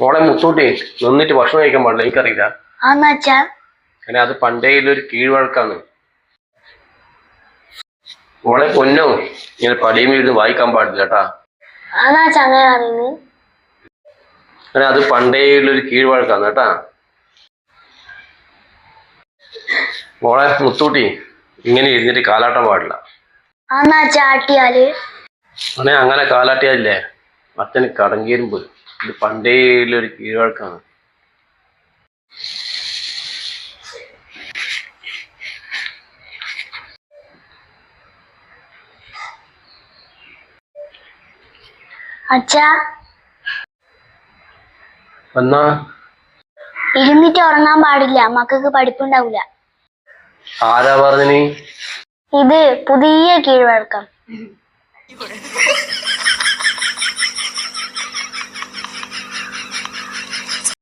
മോളെ മുത്തൂട്ടി നിന്നിട്ട് ഭക്ഷണം കഴിക്കാൻ പാടില്ല, എനിക്കറിയില്ല. ആന്നാച്ചാ അങ്ങനെ അത് പണ്ടേയിലൊരു കീഴ്വഴക്കാണ്. മോളെ പൊന്നോ, ഇങ്ങനെ പടിയും ഇരുന്ന് വായിക്കാൻ പാടില്ല കേട്ടാ. ആന്നാച്ചാ അങ്ങനെ അറിയുന്നു. അങ്ങനെ അത് പണ്ടേയുള്ളൊരു കീഴ്വഴക്കാണ് കേട്ടാ. മോളെ മുത്തൂട്ടി ഇങ്ങനെ ഇരുന്നിട്ട് കാലാട്ടം പാടില്ല. ആന്നാച്ചാ ആട്ടിയാല് അങ്ങനെ കാലാട്ടിയാലില്ലേ അച്ഛന് കടങ്കേരുമ്പ്. ഇത് പണ്ടേയുള്ളൊരു കീഴ്വഴക്കാണ്. അച്ഛാ എന്നാ ഇരുന്നിട്ട് ഉറങ്ങാൻ പാടില്ല, മക്കൾക്ക് പഠിപ്പുണ്ടാവൂല. ആരാ പറഞ്ഞിനി? ഇത് പുതിയ കീഴ്വഴക്കം.